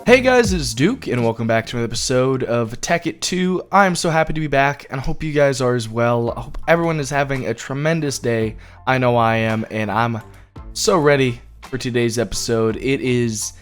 Hey guys, it's Duke, and welcome back to another episode of Tekkit 2. I'm so happy to be back, and I hope you guys are as well. I hope everyone is having a tremendous day. I know I am, and I'm so ready for today's episode. It has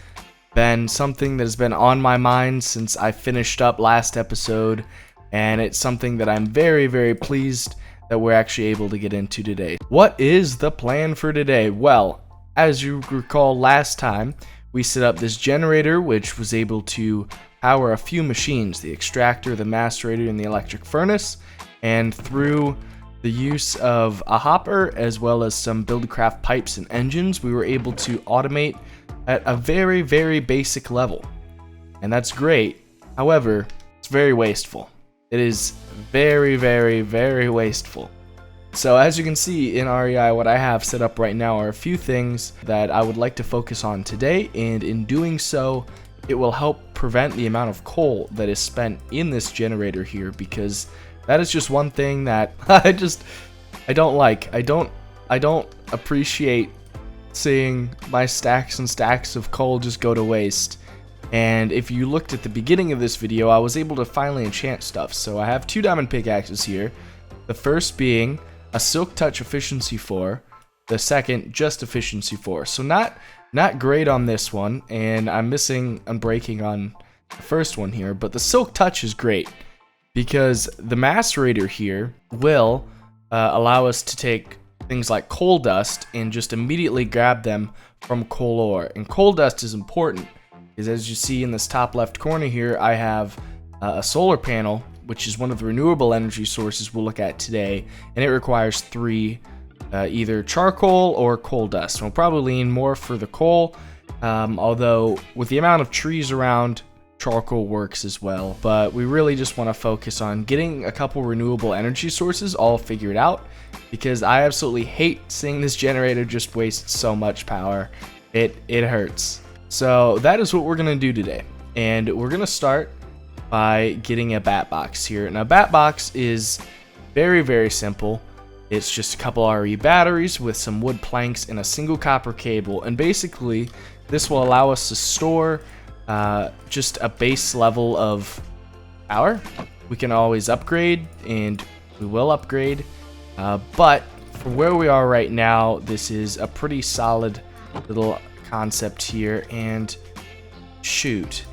been something that has been on my mind since I finished up last episode, and it's something that I'm very, very pleased that we're actually able to get into today. What is the plan for today? Well, as you recall last time, we set up this generator which was able to power a few machines, the extractor, the macerator, and the electric furnace, and through the use of a hopper as well as some buildcraft pipes and engines, we were able to automate at a very, very basic level. And that's great. However, it's very wasteful. It is very, very, very wasteful. So as you can see in REI, what I have set up right now are a few things that I would like to focus on today, and in doing so, it will help prevent the amount of coal that is spent in this generator here, because that is just one thing that I don't like. I don't appreciate seeing my stacks and stacks of coal just go to waste. And if you looked at the beginning of this video, I was able to finally enchant stuff. So I have two diamond pickaxes here. The first being a Silk Touch Efficiency 4, the second just Efficiency 4. So not great on this one, and I'm missing Unbreaking on the first one here, but the Silk Touch is great because the macerator here will allow us to take things like coal dust and just immediately grab them from coal ore. And coal dust is important because, as you see in this top left corner here, I have a solar panel, which is one of the renewable energy sources we'll look at today, and it requires three, either charcoal or coal dust. We'll probably lean more for the coal, although with the amount of trees around, charcoal works as well. But we really just want to focus on getting a couple renewable energy sources all figured out, because I absolutely hate seeing this generator just waste so much power. It hurts. So that is what we're going to do today, and we're going to start by getting a bat box here. Now, bat box is very, very simple. It's just a couple RE batteries with some wood planks and a single copper cable, and basically this will allow us to store just a base level of power. We can always upgrade, and we will upgrade, but for where we are right now, this is a pretty solid little concept here. And shoot,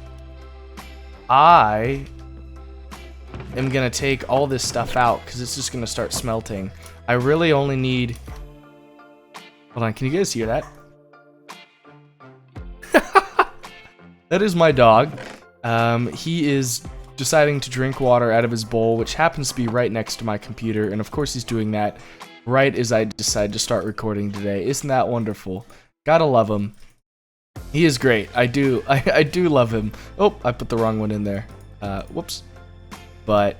I am going to take all this stuff out because it's just going to start smelting. I really only need... Hold on, can you guys hear that? That is my dog. He is deciding to drink water out of his bowl, which happens to be right next to my computer. And of course he's doing that right as I decide to start recording today. Isn't that wonderful? Gotta love him. He is great. I do love him. Oh, I put the wrong one in there. Whoops. But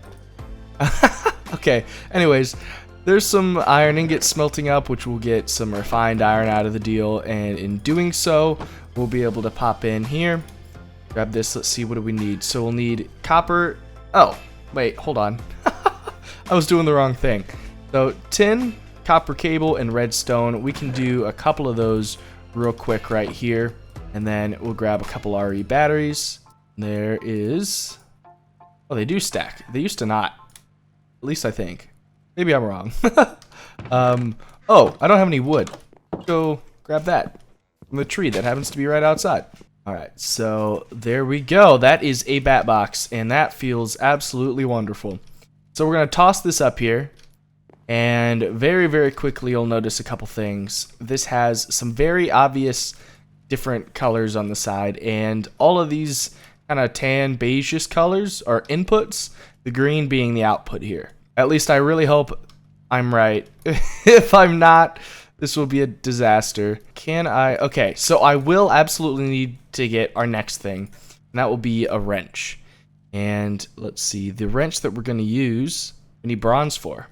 okay. Anyways, there's some iron ingots smelting up, which will get some refined iron out of the deal, and in doing so, we'll be able to pop in here, grab this. Let's see, what do we need? So we'll need copper. Oh, wait, hold on. I was doing the wrong thing. So tin, copper cable, and redstone. We can do a couple of those real quick right here. And then we'll grab a couple RE batteries. There is... Oh, they do stack. They used to not. At least I think. Maybe I'm wrong. Oh, I don't have any wood. Go grab that from the tree that happens to be right outside. Alright, so there we go. That is a bat box, and that feels absolutely wonderful. So we're going to toss this up here. And very, very quickly you'll notice a couple things. This has some very obvious different colors on the side, and all of these kind of tan beigeish colors are inputs, the green being the output here. At least I really hope I'm right. If I'm not, this will be a disaster. Can I? Okay, so I will absolutely need to get our next thing, and that will be a wrench. And let's see, the wrench that we're going to use, we need bronze for.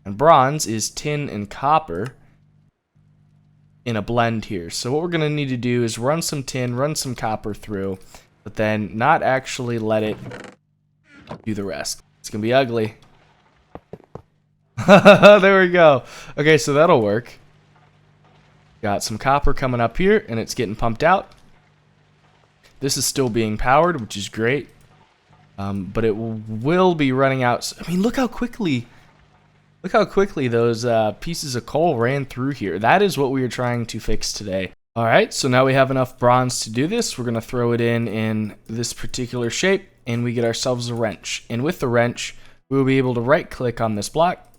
And bronze is tin and copper in a blend here. So what we're going to need to do is run some tin, run some copper through, but then not actually let it do the rest. It's going to be ugly. There we go. Okay, so that'll work. Got some copper coming up here, and it's getting pumped out. this is still being powered, which is great. But it will be running out. I mean, look how quickly those pieces of coal ran through here. That is what we are trying to fix today. All right, so now we have enough bronze to do this. We're gonna throw it in this particular shape, and we get ourselves a wrench. And with the wrench, we will be able to right click on this block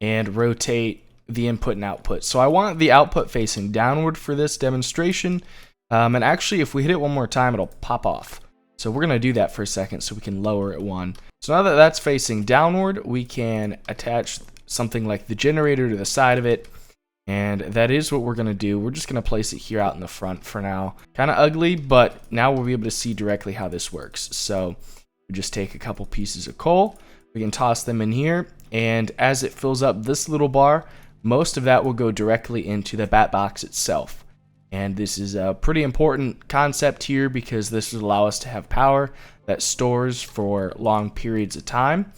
and rotate the input and output. So I want the output facing downward for this demonstration. And actually, if we hit it one more time, it'll pop off. So we're gonna do that for a second so we can lower it one. So now that that's facing downward, we can attach something like the generator to the side of it. And that is what we're gonna do. We're just gonna place it here out in the front for now. Kind of ugly, but now we'll be able to see directly how this works. So we just take a couple pieces of coal, we can toss them in here, and as it fills up this little bar, most of that will go directly into the bat box itself. And this is a pretty important concept here because this will allow us to have power that stores for long periods of time,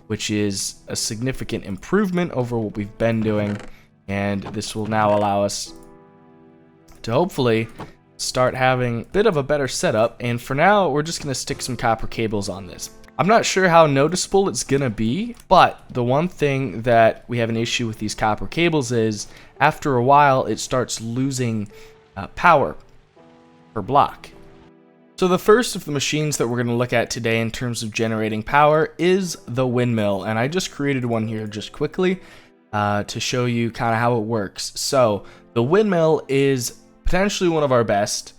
which is a significant improvement over what we've been doing. And this will now allow us to hopefully start having a bit of a better setup. And for now, we're just going to stick some copper cables on this. I'm not sure how noticeable it's going to be, but the one thing that we have an issue with these copper cables is after a while, it starts losing power per block. So the first of the machines that we're going to look at today in terms of generating power is the windmill. And I just created one here just quickly to show you kind of how it works. So the windmill is potentially one of our best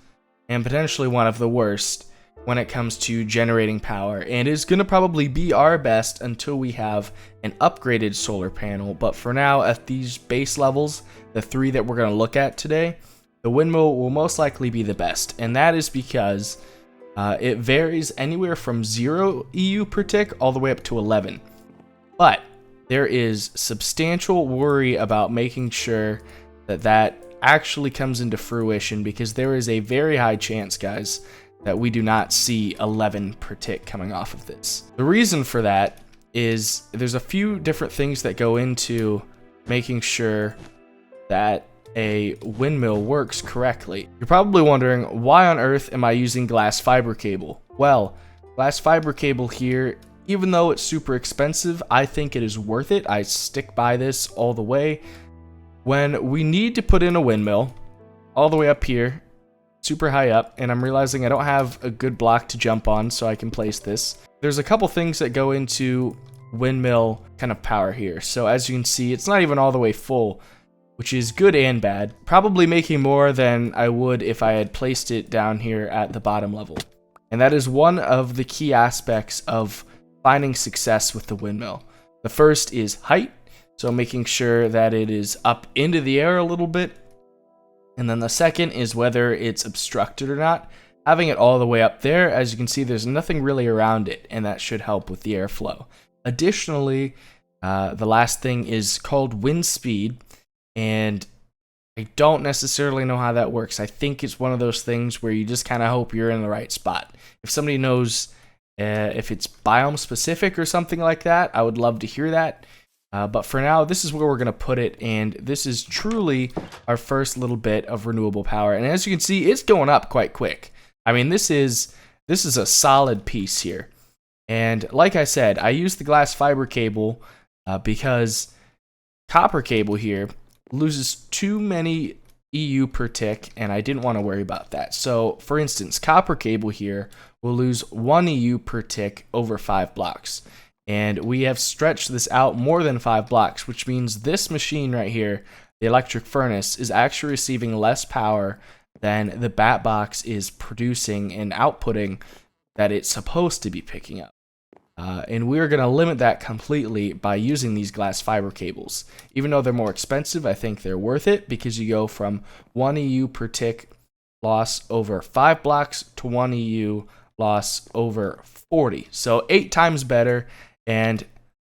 and potentially one of the worst when it comes to generating power, and is going to probably be our best until we have an upgraded solar panel. But for now, at these base levels, the three that we're going to look at today, the windmill will most likely be the best, and that is because it varies anywhere from 0 EU per tick all the way up to 11. But there is substantial worry about making sure that that actually comes into fruition, because there is a very high chance, guys, that we do not see 11 per tick coming off of this. The reason for that is there's a few different things that go into making sure that a windmill works correctly. You're probably wondering, why on earth am I using glass fiber cable? Well, glass fiber cable here, even though it's super expensive, I think it is worth it. I stick by this all the way. When we need to put in a windmill all the way up here, super high up, and I'm realizing I don't have a good block to jump on so I can place this. There's a couple things that go into windmill kind of power here. So as you can see, it's not even all the way full, which is good and bad. Probably making more than I would if I had placed it down here at the bottom level. And that is one of the key aspects of finding success with the windmill. The first is height, so making sure that it is up into the air a little bit. And then the second is whether it's obstructed or not. Having it all the way up there, as you can see, there's nothing really around it, and that should help with the airflow. Additionally, the last thing is called wind speed, and I don't necessarily know how that works. I think it's one of those things where you just kind of hope you're in the right spot. If somebody knows if it's biome specific or something like that, I would love to hear that. But for now, this is where we're going to put it, and this is truly our first little bit of renewable power. And as you can see, it's going up quite quick. I mean, this is a solid piece here. And like I said, I use the glass fiber cable because copper cable here loses too many EU per tick, and I didn't want to worry about that. So, for instance, copper cable here will lose 1 EU per tick over 5 blocks. And we have stretched this out more than 5 blocks, which means this machine right here, the electric furnace, is actually receiving less power than the bat box is producing and outputting that it's supposed to be picking up. And we're going to limit that completely by using these glass fiber cables. Even though they're more expensive, I think they're worth it, because you go from 1 EU per tick loss over 5 blocks to 1 EU loss over 40. So 8 times better. And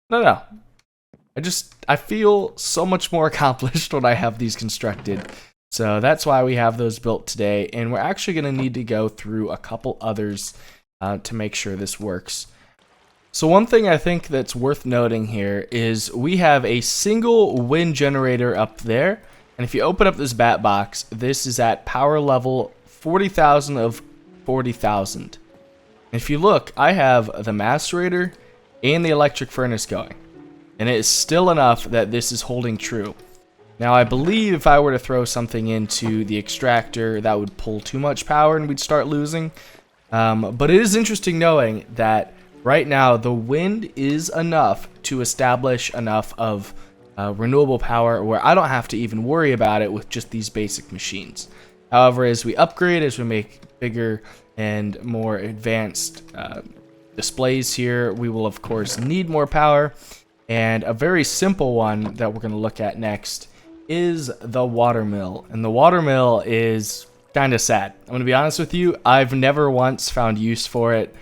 no, I feel so much more accomplished when I have these constructed. So that's why we have those built today. And we're actually going to need to go through a couple others to make sure this works. So one thing I think that's worth noting here is we have a single wind generator up there. And if you open up this bat box, this is at power level 40,000 of 40,000. If you look, I have the macerator and the electric furnace going, and it is still enough that this is holding true. Now, I believe if I were to throw something into the extractor, that would pull too much power and we'd start losing. But it is interesting knowing that right now the wind is enough to establish enough of renewable power where I don't have to even worry about it with just these basic machines. However, as we upgrade, as we make bigger and more advanced displays here, we will of course need more power. And a very simple one that we're going to look at next is the water mill. And the water mill is kind of sad. I'm going to be honest with you, I've never once found use for it.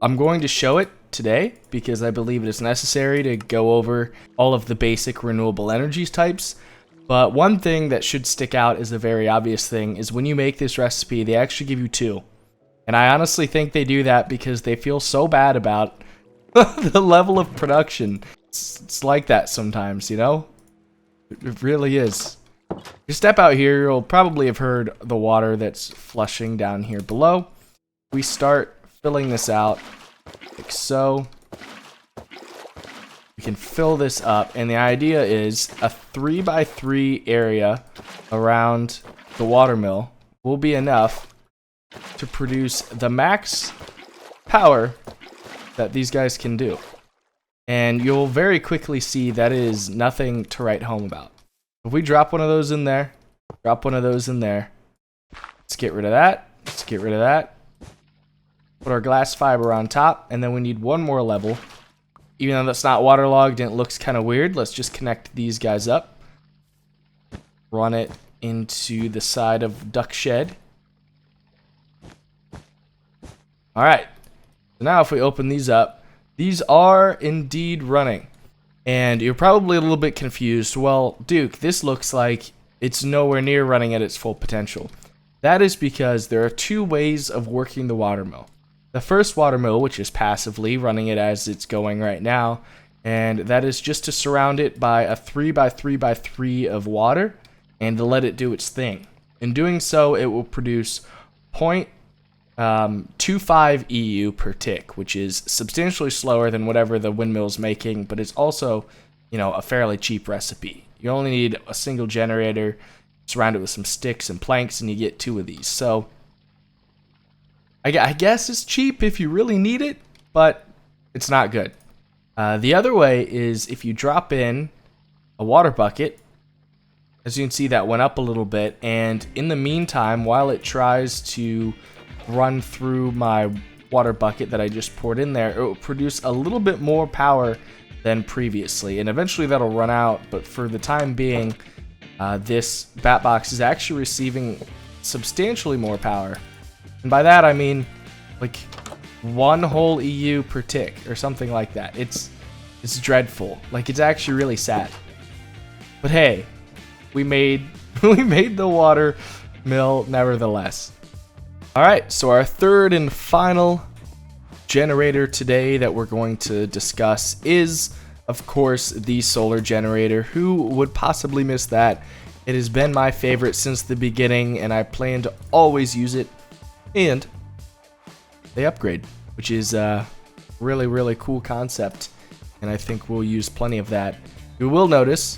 I'm going to show it today because I believe it is necessary to go over all of the basic renewable energies types. But one thing that should stick out as a very obvious thing is when you make this recipe, they actually give you two. And I honestly think they do that because they feel so bad about the level of production. It's like that sometimes, you know? It really is. If you step out here, you'll probably have heard the water that's flushing down here below. We start filling this out like so. We can fill this up, and the idea is a 3x3 area around the water mill will be enough to produce the max power that these guys can do. And you'll very quickly see that is nothing to write home about. If we drop one of those in there, drop one of those in there, let's get rid of that, let's get rid of that, put our glass fiber on top, and then we need one more level. Even though that's not waterlogged and it looks kind of weird, let's just connect these guys up, run it into the side of duck shed. Alright, so now if we open these up, these are indeed running. And you're probably a little bit confused. Well, Duke, this looks like it's nowhere near running at its full potential. That is because there are two ways of working the water mill. The first water mill, which is passively running it as it's going right now, and that is just to surround it by a 3x3x3 of water and to let it do its thing. In doing so, it will produce 0.25 EU per tick, which is substantially slower than whatever the windmill's making, but it's also, you know, a fairly cheap recipe. You only need a single generator, surround it with some sticks and planks, and you get two of these. So I guess it's cheap if you really need it, but it's not good. The other way is if you drop in a water bucket. As you can see, that went up a little bit, and in the meantime, while it tries to run through my water bucket that I just poured in there, it will produce a little bit more power than previously, and eventually that'll run out. But for the time being, this bat box is actually receiving substantially more power, and by that I mean like 1 whole EU per tick or something like that. It's dreadful. Like, it's actually really sad. But hey, we made the water mill nevertheless. Alright, so our third and final generator today that we're going to discuss is, of course, the solar generator. Who would possibly miss that? It has been my favorite since the beginning, and I plan to always use it. And they upgrade, which is a really, really cool concept, and I think we'll use plenty of that. You will notice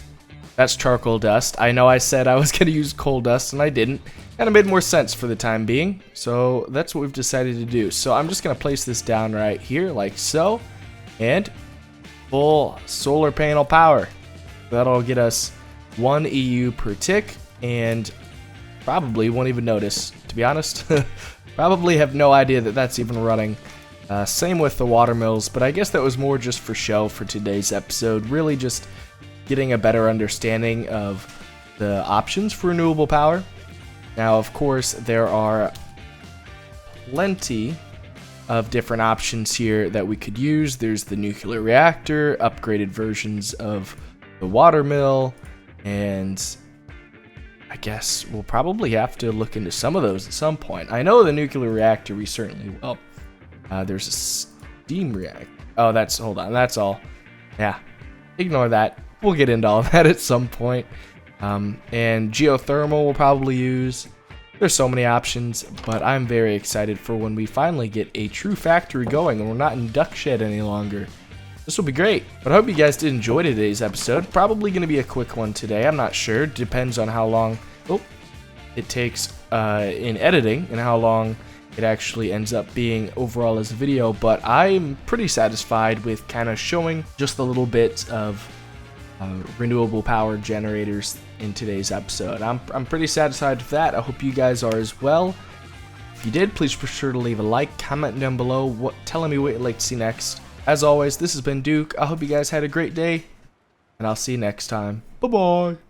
that's charcoal dust. I know I said I was going to use coal dust, and I didn't. Kind of made more sense for the time being, so that's what we've decided to do. So I'm just going to place this down right here, like so, and full solar panel power. That'll get us 1 EU per tick, and probably won't even notice, to be honest. Probably have no idea that that's even running. Same with the water mills, but I guess that was more just for show for today's episode. Really just getting a better understanding of the options for renewable power. Now, of course, there are plenty of different options here that we could use. There's the nuclear reactor, upgraded versions of the water mill, and I guess we'll probably have to look into some of those at some point. I know the nuclear reactor we certainly will. There's a steam reactor. Oh, hold on, that's all. Yeah, ignore that. We'll get into all that at some point. And geothermal we'll probably use. There's so many options, but I'm very excited for when we finally get a true factory going and we're not in duck shed any longer. This will be great. But I hope you guys did enjoy today's episode. Probably going to be a quick one today. I'm not sure. Depends on how long it takes in editing and how long it actually ends up being overall as a video. But I'm pretty satisfied with kind of showing just a little bit of renewable power generators in today's episode. I'm pretty satisfied with that. I hope you guys are as well. If you did, please be sure to leave a like, comment down below telling me what you'd like to see next. As always, this has been Duke. I hope you guys had a great day, and I'll see you next time. Bye bye.